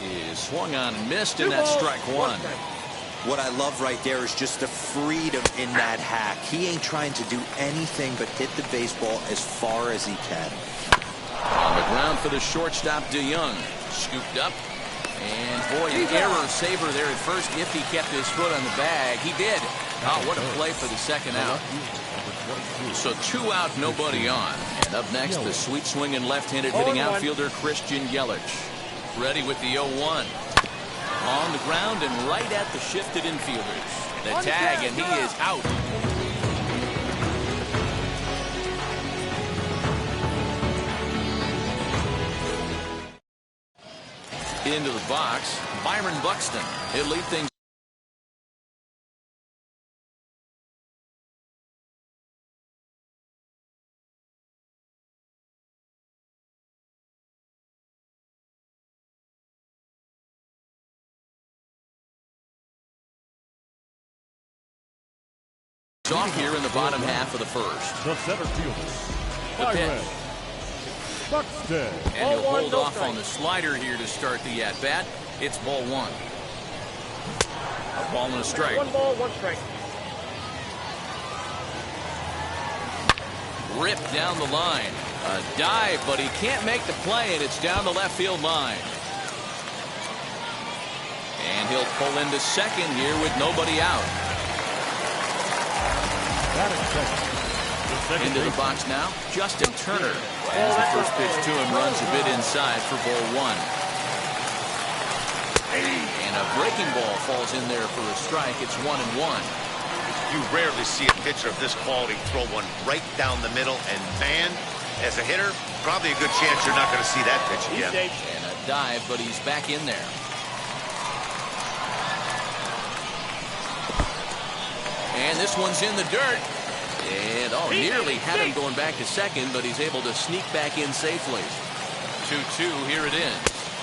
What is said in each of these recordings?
is swung on and missed, and that's strike one. What I love right there is just the freedom in that hack. He ain't trying to do anything but hit the baseball as far as he can. On the ground for the shortstop, DeYoung. Scooped up. And boy, an error saver there at first if he kept his foot on the bag. He did. Oh, what a play for the second out. So 2 out, nobody on. And up next, the sweet swinging left-handed hitting outfielder Christian Yelich. Ready with the 0-1. On the ground and right at the shifted infielders. The tag, and he is out. Into the box, Byron Buxton. He'll lead things. Off here in the bottom half of the first. The center fielder, The pitch. Buxton. And he'll hold off on the slider here to start the at-bat. It's ball 1. A ball and a strike. 1 ball, 1 strike. Ripped down the line. A dive, but he can't make the play, and it's down the left field line. And he'll pull into second here with nobody out. Into the box now, Justin Turner. As the first pitch to him runs a bit inside for ball 1. And a breaking ball falls in there for a strike. It's 1-1. You rarely see a pitcher of this quality throw one right down the middle, and man, as a hitter, probably a good chance you're not going to see that pitch again. And a dive, but he's back in there. And this one's in the dirt. And nearly had him going back to second, but he's able to sneak back in safely. 2-2, here it is.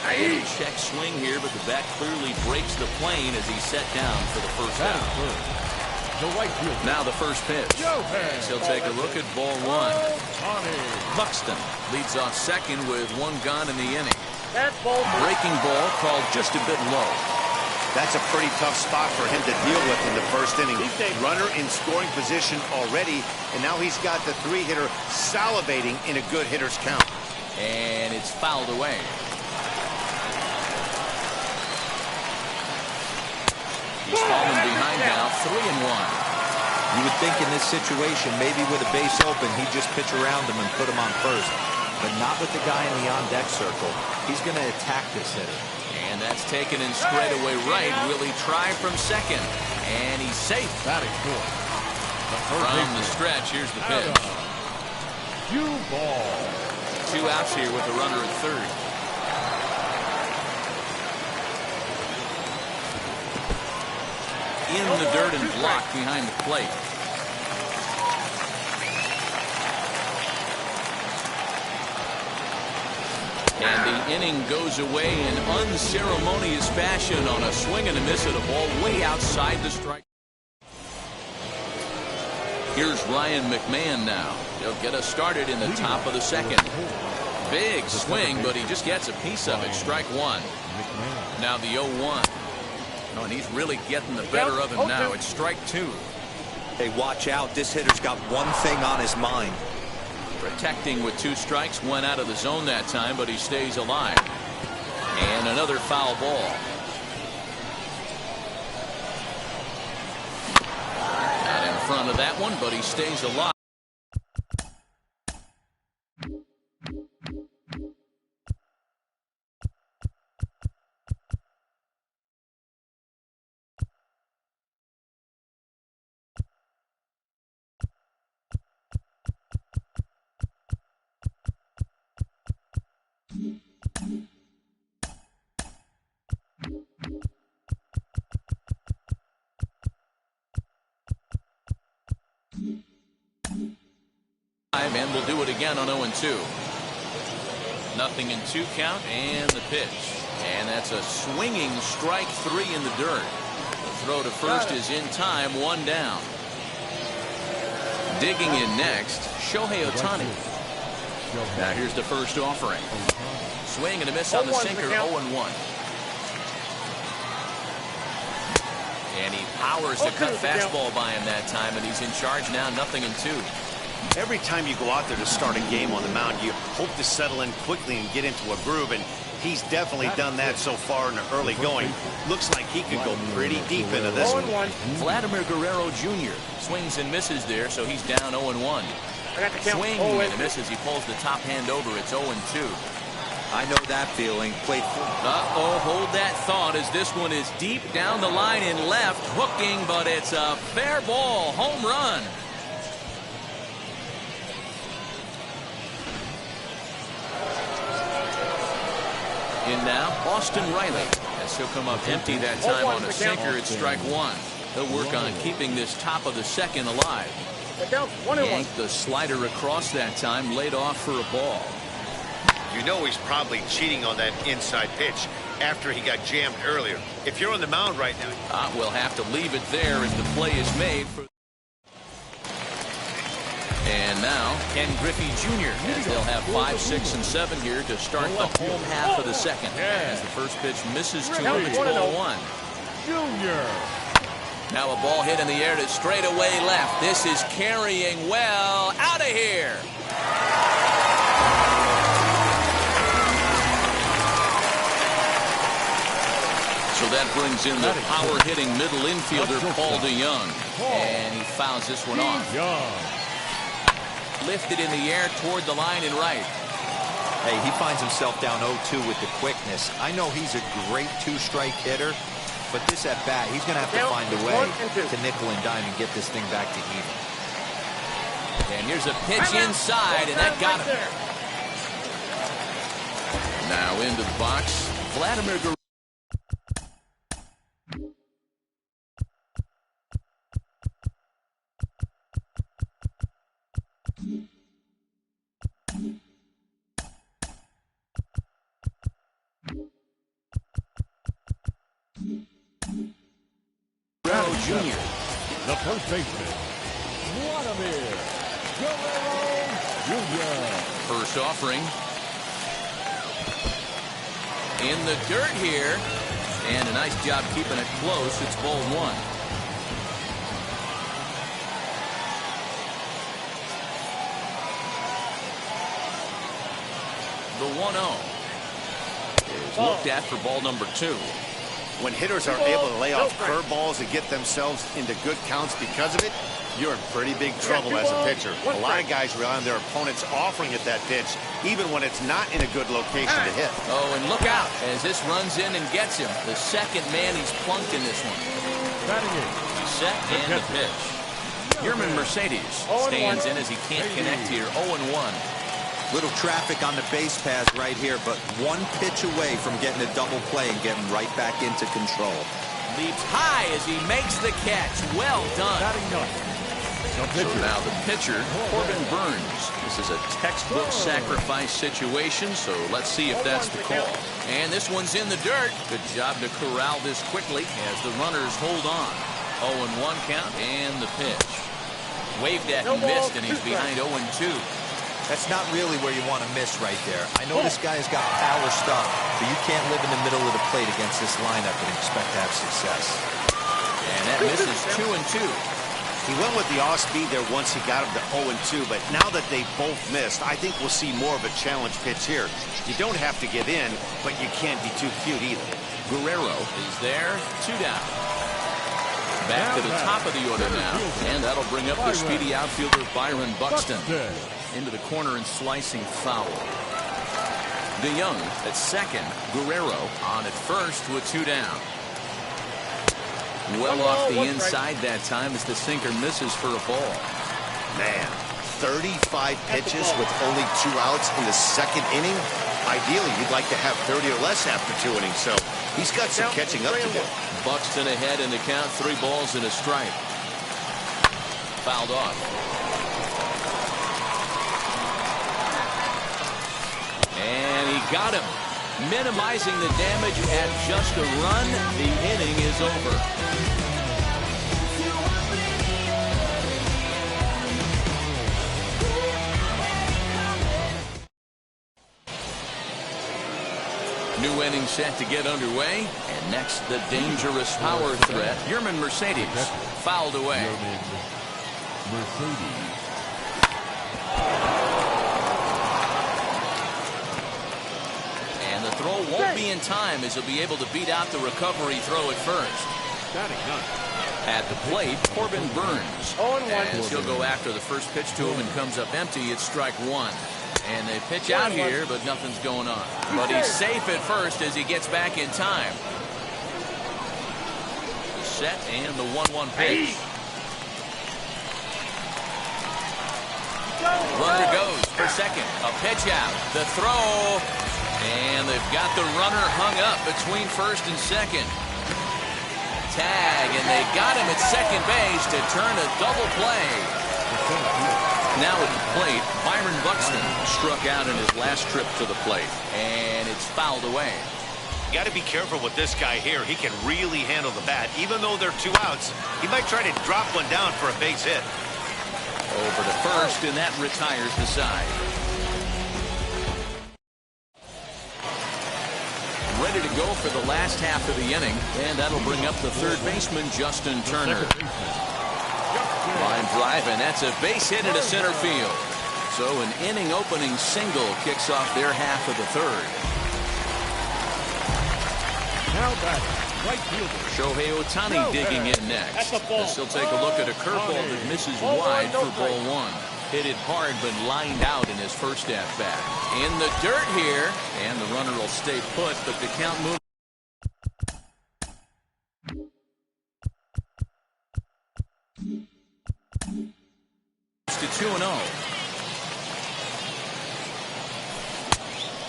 A check swing here, but the bat clearly breaks the plane as he's set down for the first out. Now the first pitch. As he'll take a look at ball 1. Buxton leads off second with 1 gone in the inning. Breaking ball called just a bit low. That's a pretty tough spot for him to deal with in the first inning. Runner in scoring position already, and now he's got the 3-hitter salivating in a good hitter's count. And it's fouled away. He's falling behind now, 3-1. You would think in this situation, maybe with a base open, he'd just pitch around him and put him on first. But not with the guy in the on-deck circle. He's going to attack this hitter. And that's taken in straight away right. Will he try from second? And he's safe. Batting From the stretch, here's the pitch. 2 outs here with a runner at third. In the dirt and blocked behind the plate. And the inning goes away in unceremonious fashion on a swing and a miss at a ball way outside the strike. Here's Ryan McMahon now. He'll get us started in the top of the second. Big swing, but he just gets a piece of it. Strike 1. Now the 0-1. Oh, and he's really getting the better of him now. It's strike 2. Hey, watch out. This hitter's got one thing on his mind. Protecting with 2 strikes, went out of the zone that time, but he stays alive. And another foul ball. Not in front of that one, but he stays alive. And we'll do it again on 0-2. Nothing in 2 count, and the pitch. And that's a swinging strike 3 in the dirt. The throw to first is in time, 1 down. Digging in next, Shohei Ohtani. Now here's the first offering. Swing and a miss on the sinker, 0-1. And he powers the cut fastball by him that time, and he's in charge now, 0-2. Every time you go out there to start a game on the mound, you hope to settle in quickly and get into a groove, and he's definitely done that so far in the early going. Looks like he could go pretty deep into this one. Vladimir Guerrero Jr. swings and misses there, so he's down 0-1. Swing and a miss as he pulls the top hand over. It's 0-2. I know that feeling. Played full. Uh-oh, hold that thought as this one is deep down the line in left, hooking, but it's a fair ball, home run. In now, Austin Riley, as he'll come up empty that time on a sinker at strike one. He'll work on keeping this top of the second alive. Yanked the slider across that time, laid off for a ball. You know he's probably cheating on that inside pitch after he got jammed earlier. If you're on the mound right now, We'll have to leave it there as the play is made. And now, Ken Griffey Jr. as they'll have 5, 6, and 7 here to start the home half of the second. As the first pitch misses to him, it's ball one. Junior. Now a ball hit in the air to straightaway left. This is carrying well. Out of here. So that brings in the power-hitting middle infielder, Paul DeJong. And he fouls this one off. Lifted in the air toward the line and right. Hey, he finds himself down 0-2 with the quickness. I know he's a great two-strike hitter, but this at bat, he's going to have to find a way to nickel and dime and get this thing back to even. And here's a pitch inside, and that got him. Now into the box, Vladimir Guerrero. Jr. The first baseman, Vladimir Guerrero Jr. First offering. In the dirt here. And a nice job keeping it close. It's ball one. The 1-0 is looked at for ball number 2. when hitters are able to lay off curveballs and get themselves into good counts because of it, you're in pretty big trouble as a pitcher. A lot of guys rely on their opponents offering at that pitch, even when it's not in a good location to hit. Oh, and look out as this runs in and gets him. The second man he's plunked in this one. Set and the pitch. Yerman Mercedes stands in as he can't connect here. 0-1. Little traffic on the base paths right here, but one pitch away from getting a double play and getting right back into control. Leaps high as he makes the catch. Well done. So now the pitcher, Corbin Burns. This is a textbook sacrifice situation, so let's see if that's the call. And this one's in the dirt. Good job to corral this quickly as the runners hold on. 0-1 count and the pitch. Waved at and missed, and he's behind 0-2. That's not really where you want to miss right there. I know this guy's got power stuff, but you can't live in the middle of the plate against this lineup and expect to have success. And that misses 2-2. He went with the off-speed there once he got him to 0-2, but now that they both missed, I think we'll see more of a challenge pitch here. You don't have to give in, but you can't be too cute either. Guerrero is there, 2 down. Back to the top of the order now, and that'll bring up the speedy outfielder Byron Buxton. Into the corner and slicing foul. DeJong at second. Guerrero on at first with 2 down. Well off the inside that time as the sinker misses for a ball. Man, 35 pitches with only 2 outs in the second inning. Ideally, you'd like to have 30 or less after 2 innings, so he's got some catching up to do. Buxton ahead in the count, 3 balls and a strike. Fouled off. And he got him. Minimizing the damage at just a run. The inning is over. new inning set to get underway. And next, the dangerous power threat, Yermin Mercedes, fouled away. Mercedes. And the throw won't be in time as he'll be able to beat out the recovery throw at first. At the plate, Corbin Burns. As he'll go after the first pitch to him and comes up empty, it's strike one. And they pitch out here, but nothing's going on. But he's safe at first as he gets back in time. The set and the 1-1 pitch. Runner goes for second. A pitch out. The throw. And they've got the runner hung up between first and second. Tag, and they got him at second base to turn a double play. Now at the plate, Byron Buxton struck out in his last trip to the plate, and it's fouled away. You got to be careful with this guy here. He can really handle the bat. Even though they're 2 outs, he might try to drop one down for a base hit. Over to first, and that retires the side. Ready to go for the last half of the inning, and that'll bring up the third baseman, Justin Turner. Line drive, and that's a base hit into center field. So an inning opening single kicks off their half of the third. Now back, right fielder. Shohei Ohtani digging in next. As he'll take a look at a curveball that misses wide for ball one. Hit it hard, but lined out in his first at-bat. In the dirt here, and the runner will stay put, but the count moves to 2-0.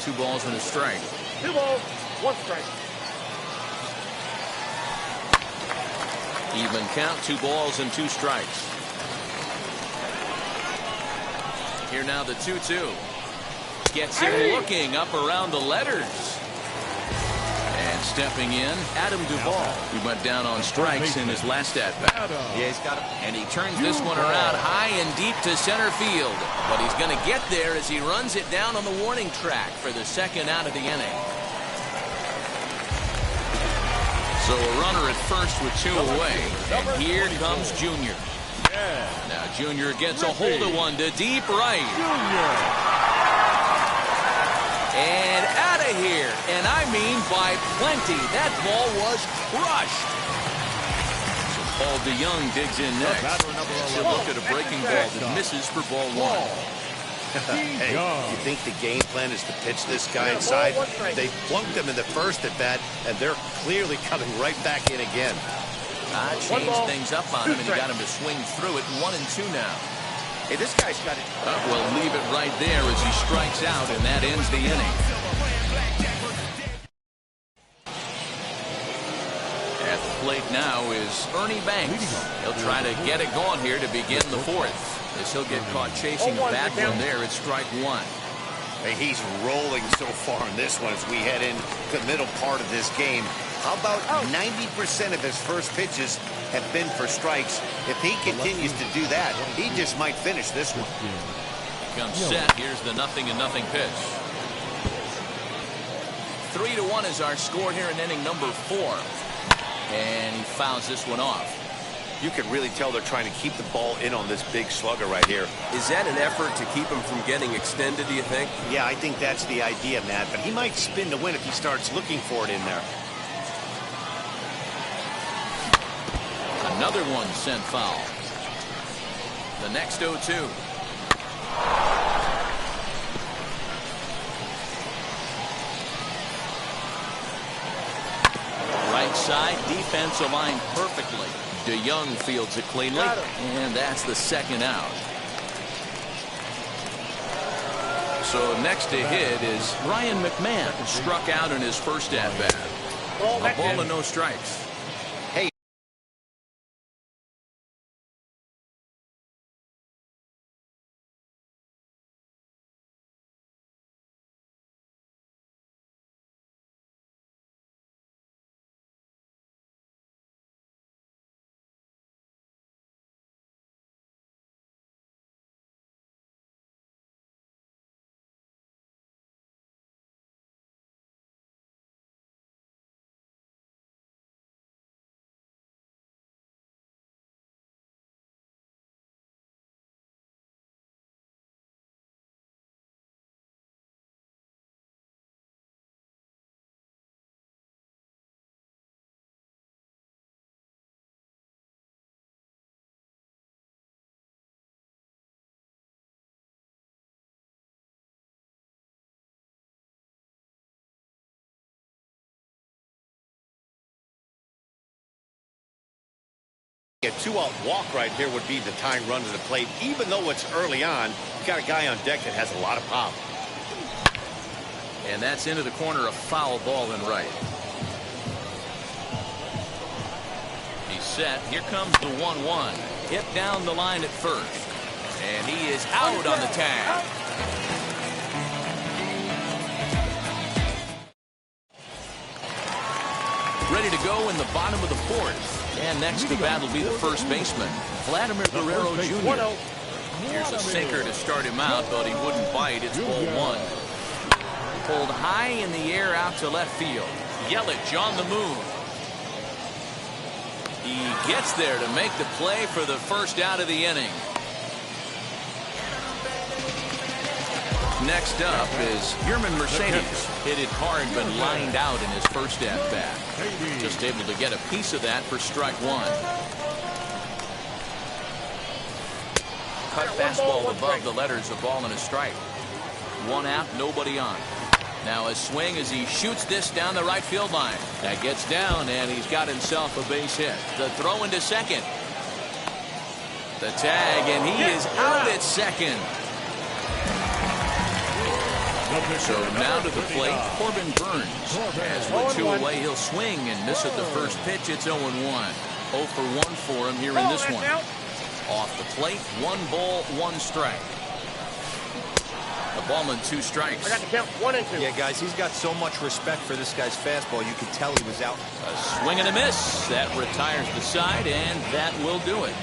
2 balls and a strike. 2 balls, 1 strike. Even count, 2 balls and 2 strikes. Here now the 2-2. Gets him looking up around the letters. And stepping in, Adam Duvall. He went down on strikes in his last at-bat. Yeah, he's got it. And he turns this one around high and deep to center field. But he's going to get there as he runs it down on the warning track for the second out of the inning. So a runner at first with 2 away. And here comes Junior. Now Junior gets a hold of one to deep right. And out of here. And I mean by plenty. That ball was crushed. So Paul DeYoung digs in next. As he'll look at a breaking ball that misses for ball one. Hey, you think the game plan is to pitch this guy inside? They flunked him in the first at bat, and they're clearly coming right back in again. Changed things up on him, and he got him to swing through it. 1-2 now. Hey, this guy's got it. Well, leave it right there as he strikes out, and that ends the inning. At the plate now is Ernie Banks. He'll try to get it going here to begin the fourth. As he'll get caught chasing a bad one there, it's strike one. Hey, he's rolling so far in this one as we head into the middle part of this game. How about 90% of his first pitches have been for strikes? If he continues to do that, he just might finish this one. Comes set. Here's the 0-0 pitch. 3-1 is our score here in inning number 4. And he fouls this one off. You can really tell they're trying to keep the ball in on this big slugger right here. Is that an effort to keep him from getting extended, do you think? Yeah, I think that's the idea, Matt. But he might spin to win if he starts looking for it in there. Another one sent foul. The next 0-2. Right side, defense aligned perfectly. DeYoung fields it cleanly, and that's the second out. So next to hit is Ryan McMahon, struck out in his first at-bat. A ball and no strikes. a 2-out walk right here would be the tying run to the plate. Even though it's early on, you got a guy on deck that has a lot of pop. And that's into the corner, a foul ball in right. He's set. Here comes the 1-1. Hit down the line at first. And he is out on the tag. Ready to go in the bottom of the fourth. And next to bat will be the first baseman, Vladimir Guerrero Jr. Here's a sinker to start him out, but he wouldn't bite. It's ball one. Pulled high in the air out to left field. Yelich on the move. He gets there to make the play for the first out of the inning. Next up is Yermin Mercedes. Hit it hard but lined out in his first at-bat. Just able to get a piece of that for strike one. Cut fastball above the letters, a ball and a strike. One out, nobody on. Now a swing as he shoots this down the right field line. That gets down and he's got himself a base hit. The throw into second. The tag and he is out at second. So now to the plate, Corbin Burns. As with two away, he'll swing and miss at the first pitch. It's 0-1. 0 for 1 for him here in this one. Off the plate, 1 ball, 1 strike. The ballman 2 strikes. I got to count 1 and 2. Yeah, guys, he's got so much respect for this guy's fastball. You could tell he was out. A swing and a miss. That retires the side, and that will do it.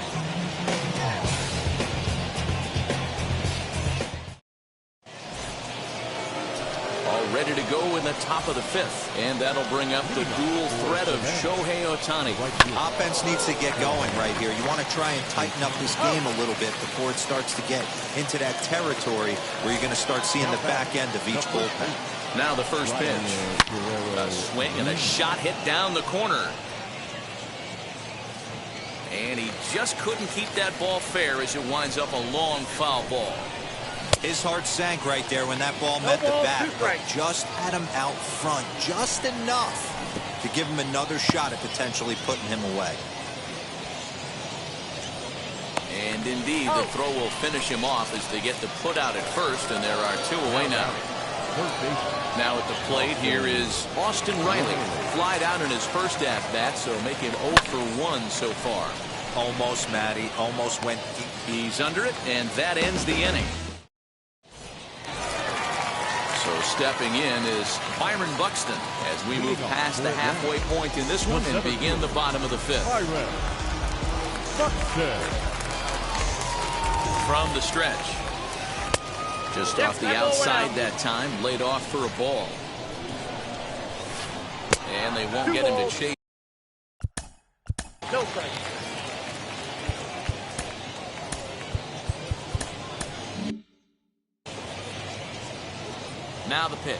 Ready to go in the top of the 5th, and that'll bring up the dual threat of Shohei Ohtani. Offense needs to get going right here. You want to try and tighten up this game a little bit before it starts to get into that territory where you're going to start seeing the back end of each bullpen. Now the first pitch. A swing and a shot hit down the corner. And he just couldn't keep that ball fair as it winds up a long foul ball. His heart sank right there when that ball met the bat, but just had him out front just enough to give him another shot at potentially putting him away. And indeed, the throw will finish him off as they get the put out at first, and there are 2 away now. Now at the plate, here is Austin Riley. Flied out in his first at-bat, so make him 0 for 1 so far. Almost, Matty. Almost went deep. He's under it, and that ends the inning. So stepping in is Byron Buxton as we move past the halfway point in this one and begin the bottom of the 5th. From the stretch. Just off the outside that time, laid off for a ball. And they won't get him to chase. No strike. Now the pitch.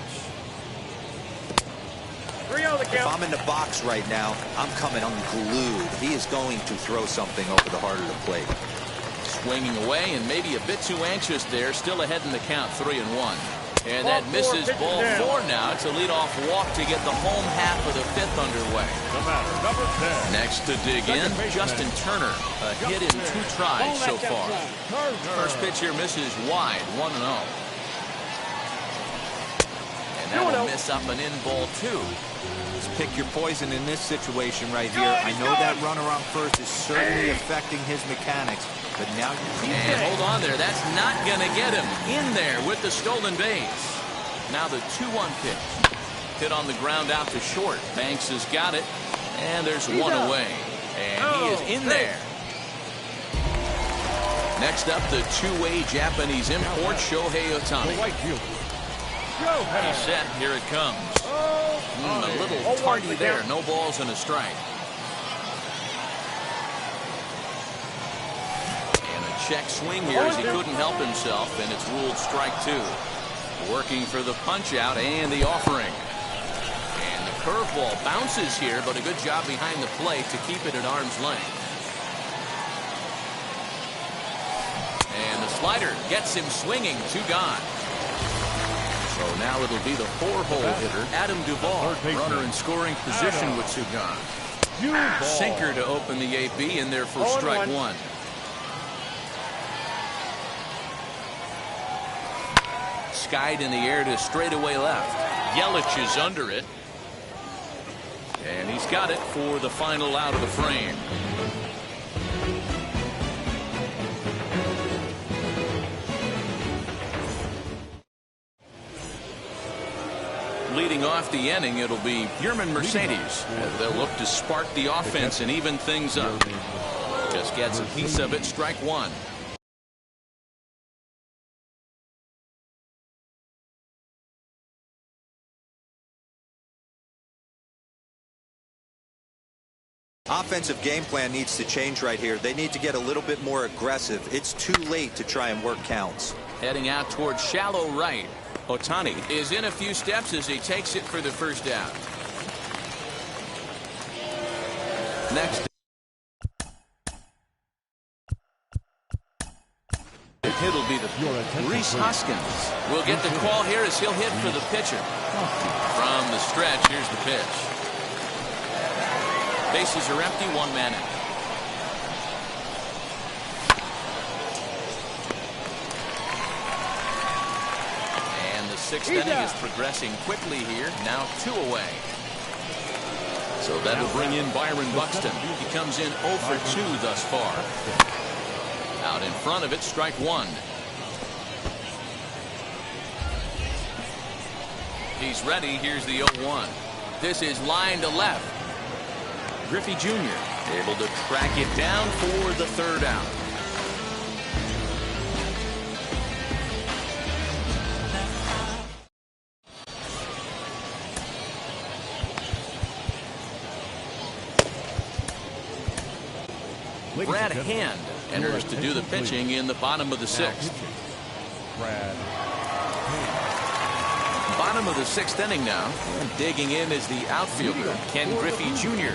If I'm in the box right now, I'm coming unglued. He is going to throw something over the heart of the plate. Swinging away and maybe a bit too anxious there. Still ahead in the count, 3-1. And that misses ball 4 now. It's a leadoff walk to get the home half of the 5th underway. Next to dig in, Justin Turner. A hit in 2 tries so far. First pitch here misses wide, 1-0. And that'll miss up and in ball 2. Just pick your poison in this situation right here. I know that runner on first is certainly affecting his mechanics, but now you and hold on there. That's not going to get him in there with the stolen base. Now the 2-1 pitch. Hit on the ground out to short. Banks has got it, and there's 1 away. And he is in there. Next up, the 2-way Japanese import, Shohei Ohtani. He's set. Here it comes. A little tardy there. No balls and a strike. And a check swing here as he couldn't help himself, and it's ruled strike 2. Working for the punch out and the offering. And the curveball bounces here, but a good job behind the plate to keep it at arm's length. And the slider gets him swinging. 2 gone. So now it'll be the 4-hole hitter, Adam Duvall, runner in scoring position with 2 gone. Cue ball. Sinker to open the AB in there for strike 1. Skied in the air to straightaway left. Yelich is under it. And he's got it for the final out of the frame. Leading off the inning, it'll be Yermin Mercedes. They'll look to spark the offense and even things up. Just gets a piece of it, strike 1. Offensive game plan needs to change right here. They need to get a little bit more aggressive. It's too late to try and work counts. Heading out towards shallow right. Ohtani is in a few steps as he takes it for the first out. Next. It'll be the Rhys Hoskins. We'll get the call here as he'll hit for the pitcher. From the stretch, here's the pitch. Bases are empty, 1 man out. And the 6th inning is progressing quickly here. Now 2 away. So that'll bring in Byron Buxton. He comes in 0 for 2 thus far. Out in front of it, strike 1. He's ready. Here's the 0-1. This is line to left. Griffey Jr. able to track it down for the 3rd out. Brad Hand enters to do the pitching in the bottom of the 6th. Bottom of the 6th inning now. And digging in is the outfielder, Ken Griffey Jr.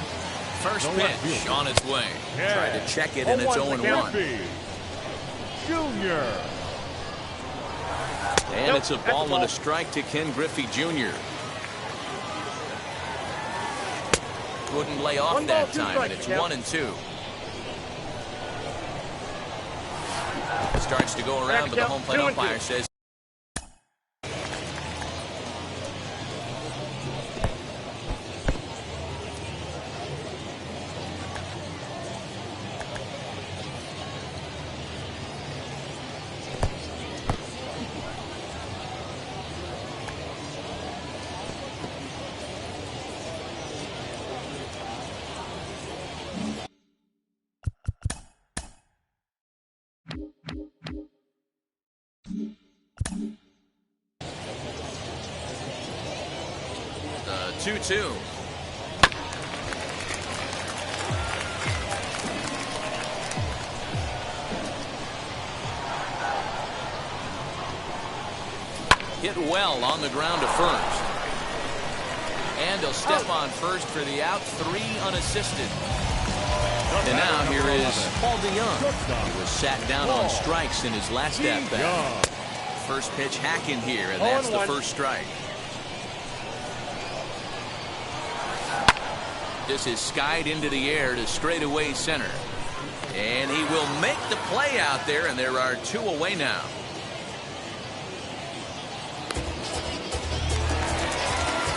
First pitch on its way. Try to check it, and it's 0-1. Junior. And it's a ball and a strike to Ken Griffey Jr. Wouldn't lay off that time, and it's 1-2. Starts to go around, but the home plate umpire says. The 2-2. Hit well on the ground to first. And he'll step on first for the out, 3 unassisted. And now here is Paul DeYoung. He was sat down on strikes in his last at-bat. First pitch hacking here, and that's the first strike. This is skied into the air to straightaway center. And he will make the play out there, and there are 2 away now.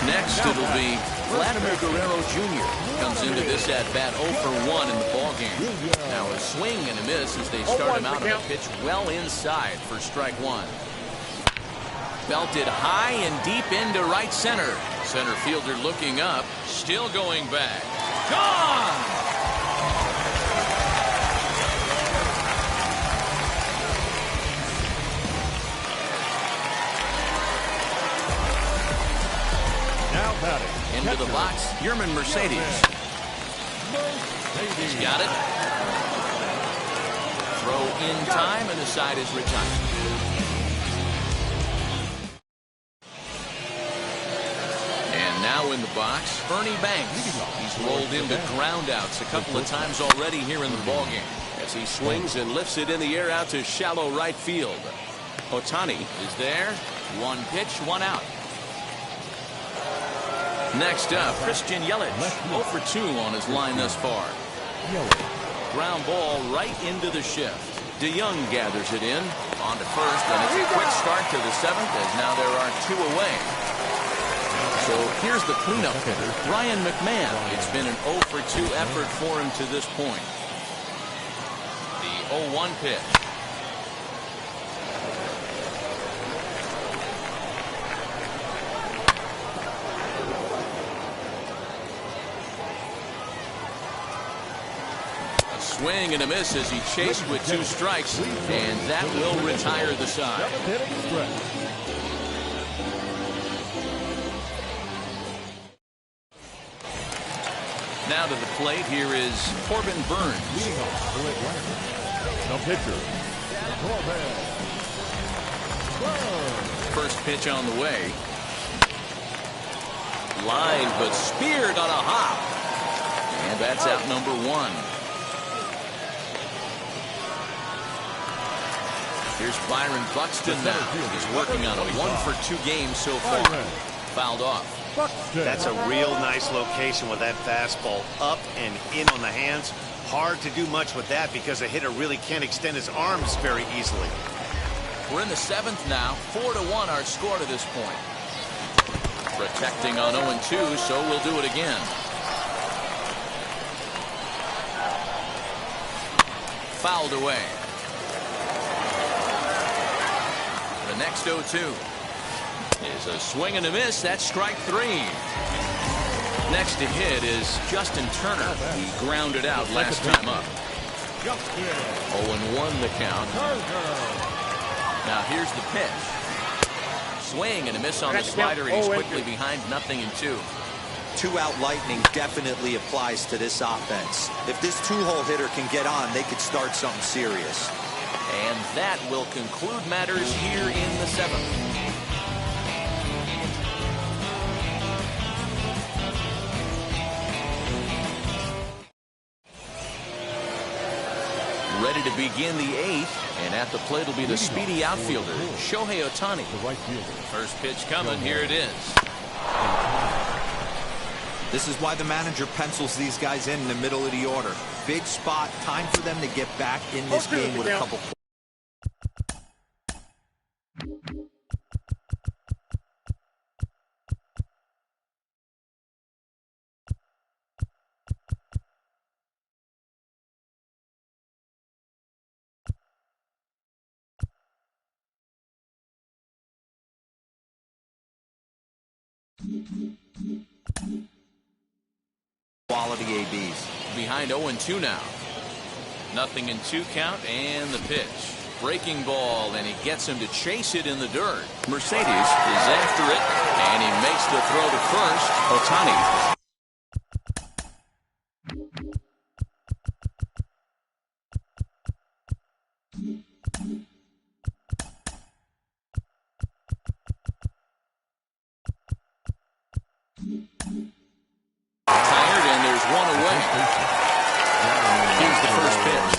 Next, it'll be Vladimir Guerrero Jr. Comes into this at-bat 0 for 1 in the ballgame. Now a swing and a miss as they start him out on a pitch well inside for strike 1. Belted high and deep into right center. Center fielder looking up, still going back. Gone! Now batting. Into the box, Yermin Mercedes. He's got it. Throw in time, and the side is retired. Now in the box, Bernie Banks. He's rolled into groundouts a couple of times already here in the ballgame as he swings and lifts it in the air out to shallow right field. Ohtani is there. 1 pitch, 1 out. Next up, Christian Yelich, 0 for 2 on his line thus far. Ground ball right into the shift. DeYoung gathers it in. On to first, and it's a quick start to the 7th, as now there are 2 away. So here's the cleanup hitter, Ryan McMahon. It's been an 0 for 2 effort for him to this point. The 0-1 pitch. Swing and a miss as he chased with 2 strikes, and that will retire the side. Now to the plate, here is Corbin Burns. The pitcher, Corbin Burns. First pitch on the way. Line, but speared on a hop. And that's out number 1. Here's Byron Buxton now. He's working on a 1 for 2 game so far. Fouled off. That's a real nice location with that fastball up and in on the hands. Hard to do much with that because a hitter really can't extend his arms very easily. We're in the 7th now. 4-1 our score to this point. Protecting on 0-2, so we'll do it again. Fouled away. The next 0-2 is a swing and a miss. That's strike 3. Next to hit is Justin Turner. He grounded out last time up. 0-1 the count. Now here's the pitch. Swing and a miss on the slider, and he's quickly behind 0-2. 2-out lightning definitely applies to this offense. If this 2-hole hitter can get on, they could start something serious. And that will conclude matters here in the 7th. Ready to begin the 8th, and at the plate will be the speedy outfielder, Shohei Ohtani. First pitch coming, here it is. This is why the manager pencils these guys in the middle of the order. Big spot, time for them to get back in this game with a couple. Quality ABs. Behind 0-2 now. 0-2 count, and the pitch. Breaking ball, and he gets him to chase it in the dirt. Mercedes is after it, and he makes the throw to first. Ohtani. Tired, and there's 1 away. Here's the first pitch.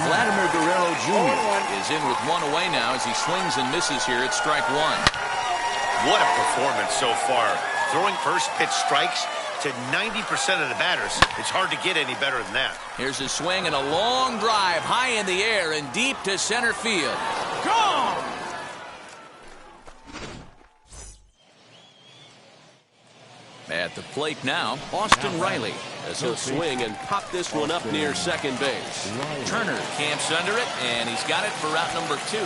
Vladimir Guerrero Jr. is in with 1 away now as he swings and misses here at strike 1. What a performance so far. Throwing first pitch strikes to 90% of the batters. It's hard to get any better than that. Here's a swing and a long drive high in the air and deep to center field. Gone! At the plate now, Austin Riley, as he'll swing and pop this one up near second base. Turner camps under it, and he's got it for out number 2.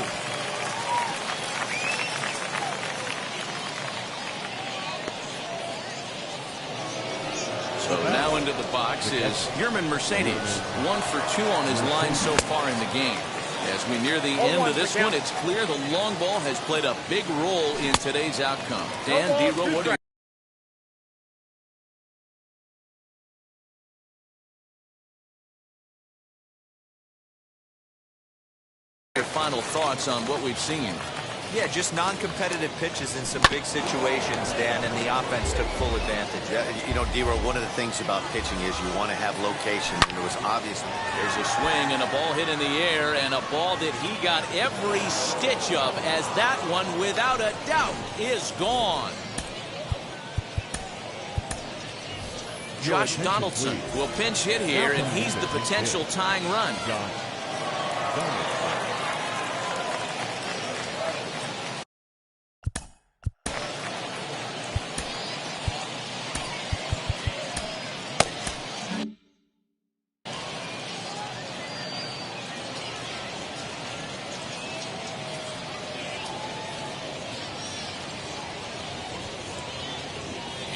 So now into the box is Yermin Mercedes. 1 for 2 on his line so far in the game. As we near the end of this one, it's clear the long ball has played a big role in today's outcome. Dan, D-Row, what do you... Your final thoughts on what we've seen? Yeah, just non-competitive pitches in some big situations, Dan, and the offense took full advantage. You know, D-Row, one of the things about pitching is you want to have location, and it was obvious. There's a swing and a ball hit in the air, and a ball that he got every stitch of, as that one, without a doubt, is gone. Josh Donaldson will pinch hit here, and he's the potential tying run.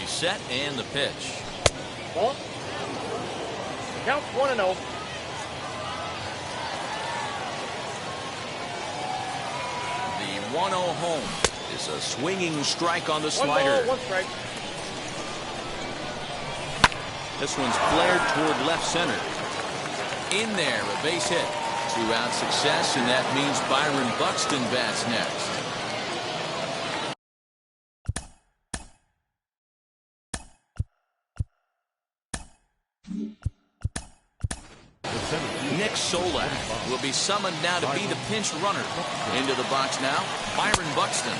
Set and the pitch. Ball. Count 1-0. The 1-0 home is a swinging strike on the slider. 1 ball, 1 strike. This one's flared toward left center. In there, a base hit. 2-out success, and that means Byron Buxton bats next. Nick Solak will be summoned now to be the pinch runner. Into the box now, Byron Buxton.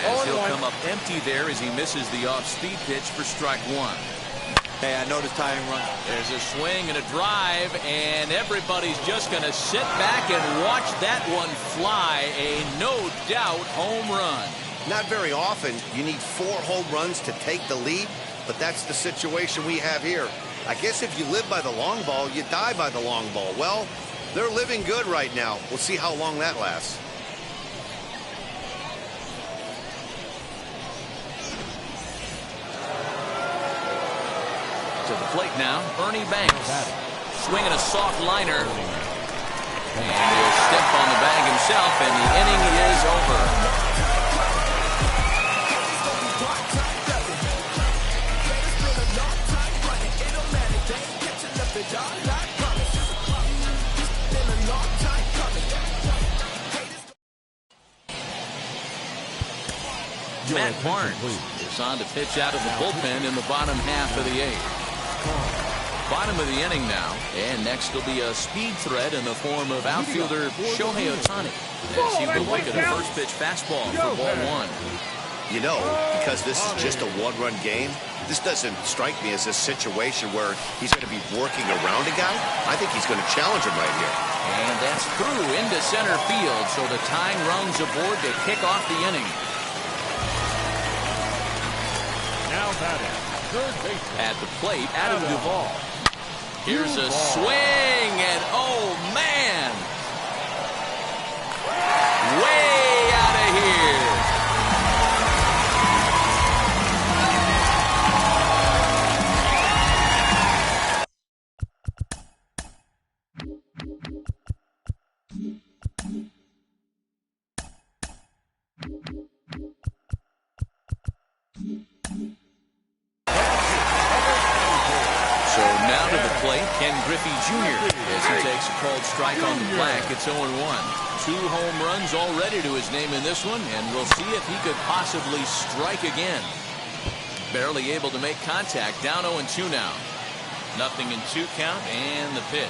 As he'll come up empty there as he misses the off-speed pitch for strike one. Hey, I noticed tying run. There's a swing and a drive, and everybody's just going to sit back and watch that one fly. A no-doubt home run. Not very often you need 4 home runs to take the lead, but that's the situation we have here. I guess if you live by the long ball, you die by the long ball. Well, they're living good right now. We'll see how long that lasts. To the plate now, Ernie Banks. Swinging a soft liner. And he'll step on the bag himself, and the inning is over. Matt Barnes is on to pitch out of the bullpen in the bottom half of the 8th. Bottom of the inning now, and next will be a speed threat in the form of outfielder Shohei Ohtani, as he will look at a first pitch fastball for ball 1. You know, because this is just a 1-run game, this doesn't strike me as a situation where he's going to be working around a guy. I think he's going to challenge him right here. And that's through into center field, so the tying run's aboard to kick off the inning. Now batting, third base. At the plate, Adam Duvall. Here's a swing, and oh man! Way out of here! Ken Griffey Jr. as he takes a called strike on the black. It's 0-1. 2 home runs already to his name in this one, and we'll see if he could possibly strike again. Barely able to make contact. Down 0-2 now. 0-2 count, and the pitch.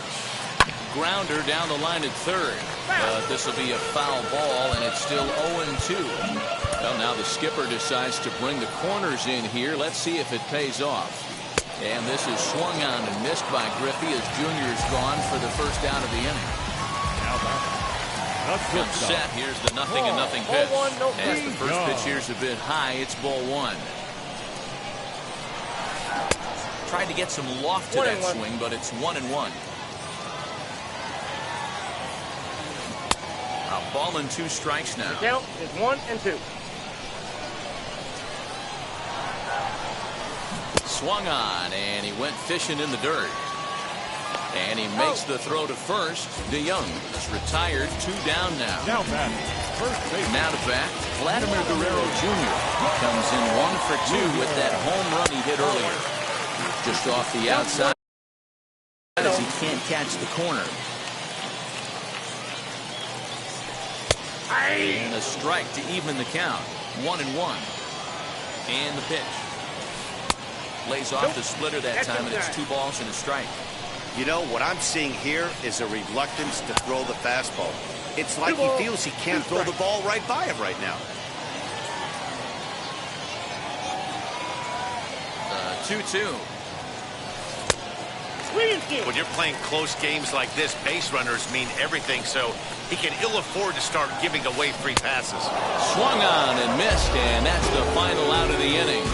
Grounder down the line at third. But this will be a foul ball, and it's still 0-2. Well, now the skipper decides to bring the corners in here. Let's see if it pays off. And this is swung on and missed by Griffey as Junior's gone for the first out of the inning. Good set. Here's the 0-0 pitch. As the first pitch here's a bit high, it's ball 1. Tried to get some loft to that swing, but it's 1-1. A ball and 2 strikes now. The count is 1-2. Swung on, and he went fishing in the dirt. And he makes the throw to first. DeYoung is retired. 2 down now. Now batting, first base. Now to bat, Vladimir Guerrero Jr. comes in 1 for 2 with that home run he hit earlier. Just off the outside as he can't catch the corner. And a strike to even the count. 1-1. And the pitch. Lays off the splitter that time, and it's 2 balls and a strike. You know, what I'm seeing here is a reluctance to throw the fastball. It's like he feels he can't throw the ball right by him right now. 2-2. When you're playing close games like this, base runners mean everything, so he can ill afford to start giving away free passes. Swung on and missed, and that's the final out of the inning.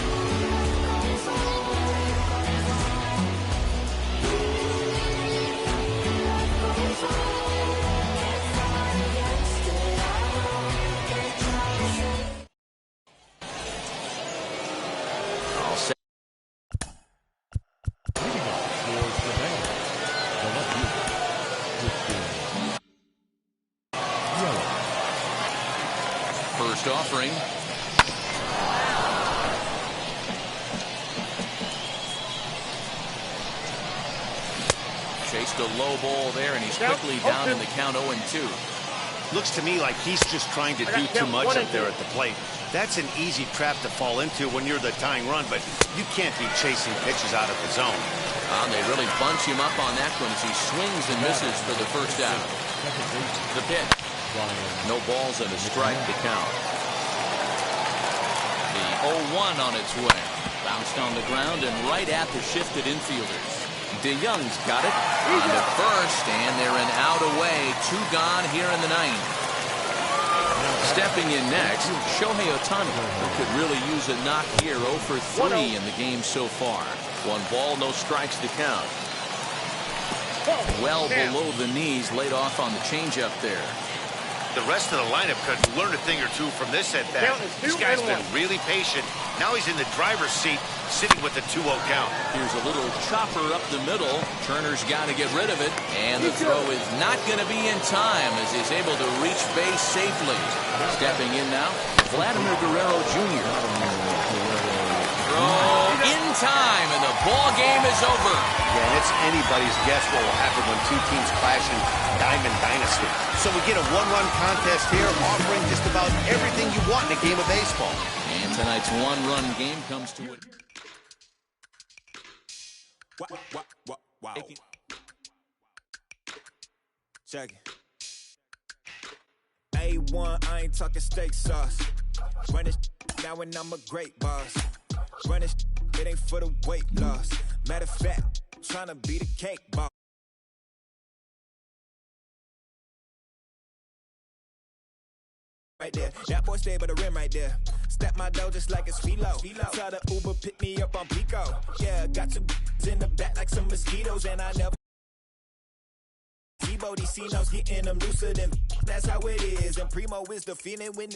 First offering. Chased a low ball there, and he's quickly down in the count 0-2. Looks to me like he's just trying to do too much up there at the plate. That's an easy trap to fall into when you're the tying run, but you can't be chasing pitches out of the zone. They really bunch him up on that one as he swings and misses for the first out. The pitch. No balls and a strike to count. The 0-1 on its way. Bounced on the ground and right at the shifted infielders. DeYoung's got it on the first, and they're an out away. 2 gone here in the 9th. Stepping in next, Shohei Ohtani, who could really use a knock here. 0 for 3 in the game so far. 1 ball, no strikes to count. Well below the knees, laid off on the changeup there. The rest of the lineup could learn a thing or two from this at bat. This guy's been really patient. Now he's in the driver's seat, sitting with the 2-0 count. Here's a little chopper up the middle. Turner's got to get rid of it. And the throw is not going to be in time as he's able to reach base safely. Stepping in now, Vladimir Guerrero Jr. Throw in time, and the ball game is over. Yeah, and it's anybody's guess what will happen when 2 teams clash in Diamond Dynasty. So we get a 1-run contest here, offering just about everything you want in a game of baseball. And tonight's 1-run game comes to it. Wow. Check it. A1, I ain't talking steak sauce. Run this now and I'm a great boss. Run this, it ain't for the weight loss. Matter of fact, tryna be the cake boss. Right there, that boy stay by the rim right there. Step my dough just like it's philo. Tell the Uber pick me up on Pico. Yeah, got 2 in the back like some mosquitoes, and I never. T-Bo, these C-notes getting them looser than. That's how it is, and Primo is the feeling when.